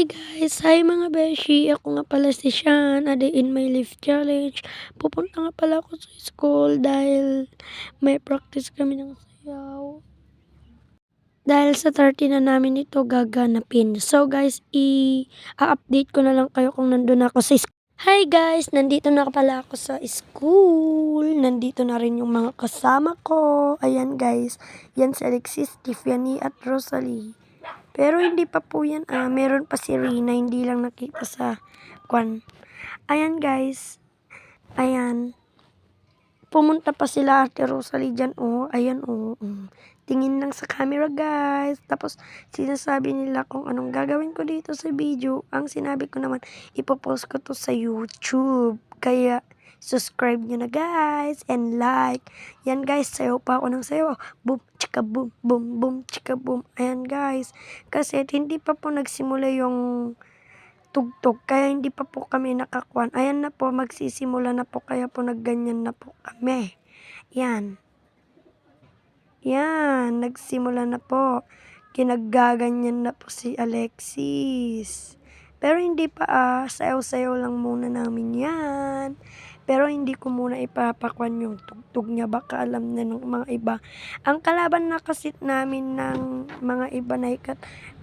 Hi guys! Hi mga beshi! Ako nga pala si Shan, a day in my life challenge. Pupunta nga pala ako sa school dahil may practice kami ng sayaw. Dahil sa 30 na namin ito gaganapin. So guys, i-update ko na lang kayo kung nandun ako sa school. Hi guys! Nandito na pala ako sa school. Nandito na rin yung mga kasama ko. Ayan guys, yan si Alexis, Tiffany at Rosalie. Pero hindi pa po yan, meron pa si Rina, hindi lang nakita sa kwan. Ayan guys, ayan. Pumunta pa sila Ate Rosalie dyan, oh. Ayan, oh. Tingin lang sa camera guys. Tapos sinasabi nila kung anong gagawin ko dito sa video. Ang sinabi ko naman, ipopost ko to sa YouTube. Kaya subscribe nyo na guys and like. Yan guys, sayo pa ako ng sayo. Boom, chika boom, boom, boom, chika boom. Ayan guys, kasi hindi pa po nagsimula yung tugtog, kaya hindi pa po kami nakakuan. Ayan na po, magsisimula na po, kaya po nagganyan na po kami. Yan. Yan, nagsimula na po. Kinagaganyan na po si Alexis. Pero hindi pa, sayaw-sayaw lang muna namin yan. Pero hindi ko muna ipapakwan yung tugtog niya, baka alam na ng mga iba. Ang kalaban na kasi namin ng mga iba na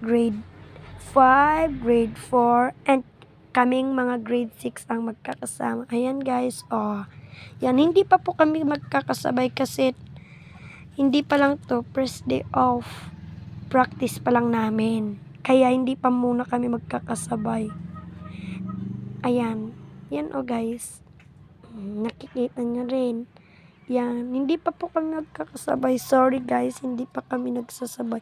grade 5, grade 4, and kaming mga grade 6 ang magkakasama. Ayan guys, oh. Yan, hindi pa po kami magkakasabay kasi hindi pa lang to, first day of practice pa lang namin. Kaya hindi pa muna kami magkakasabay. Ayan. Yan oh guys. Nakikita nyo rin. Yan. Hindi pa po kami nagkakasabay. Sorry guys, hindi pa kami nagsasabay.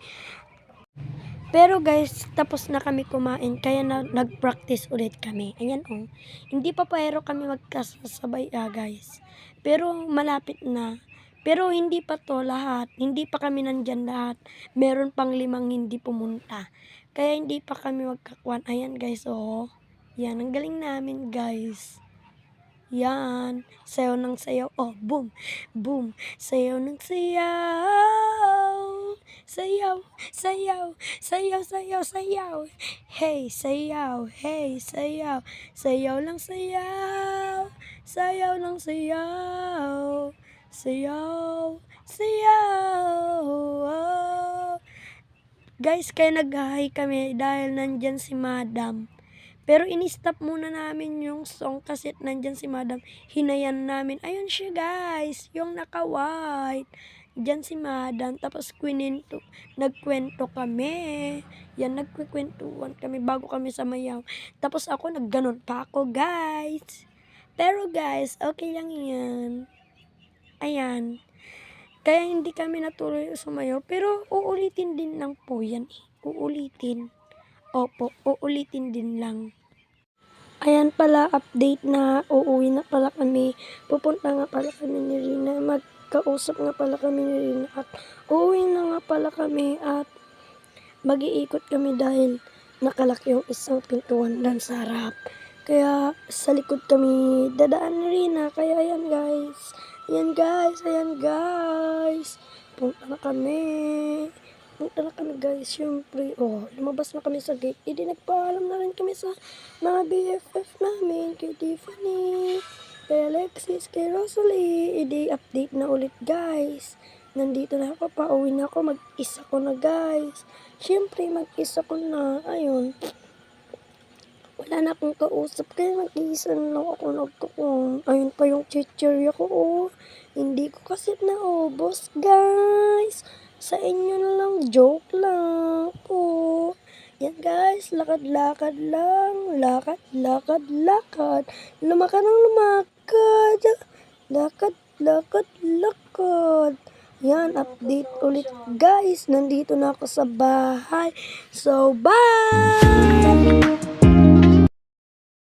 Pero guys, tapos na kami kumain. Kaya nag-practice ulit kami. Ayan oh. Hindi pa pero kami magkasabay guys. Pero malapit na. Pero hindi pa to lahat. Hindi pa kami nandyan lahat. Meron pang 5 hindi pumunta. Kaya hindi pa kami magkakuan. Ayan guys oh. Yan. Ang galing namin guys. Yan. Sayaw ng sayaw. Oh, boom. Boom. Sayaw ng sayaw. Sayaw. Sayaw. Sayaw, sayaw, sayaw. Hey, sayaw. Hey, sayaw. Sayaw lang sayaw. Sayaw lang sayaw. Sayaw. Sayaw. Oh. Guys, kaya nag-hi kami dahil nandyan si Madam. Pero in-stop muna namin yung song kasi nandyan si Madam. Hinayan namin. Ayun siya guys. Yung naka-white. Diyan si Madam. Tapos nagkwento kami. Yan, nagkikwentuhan kami bago kami sumayaw. Tapos ako, nagganon pa ako guys. Pero guys, okay lang yan. Ayan. Kaya hindi kami natuloy sumayaw. Pero uulitin din lang po yan. Uulitin. Opo, uulitin din lang. Ayan pala, update na uuwi na pala kami. Pupunta nga pala kami ni Rina. Magkausap nga pala kami ni Rina. At uuwi na nga pala kami at mag-iikot kami dahil nakalaki yung isang pintuan doon sa harap. Kaya sa likod kami dadaan ni Rina. Kaya ayan guys. Ayan guys. Ayan guys. Punta na kami. Punta na kami guys, syempre, lumabas na kami sa gate. Hindi nagpaalam na rin kami sa mga BFF namin, kay Tiffany, kay Alexis, kay Rosalie. Update na ulit guys. Nandito na ako, pauwi na ako, mag-isa ko na guys. Syempre, mag-isa ko na, ayun. Wala na akong kausap, kaya mag-isa na lang ako nagkakong. Ayun pa yung chichirya ko, oh. Hindi ko kasi naubos guys. Sa inyo na lang, joke lang po. Yan guys, lakad-lakad lang. Lakad, lakad, lakad. Lumakad ng lumakad. Lakad, lakad, lakad. Yan, update ulit guys. Nandito na ako sa bahay. So, bye!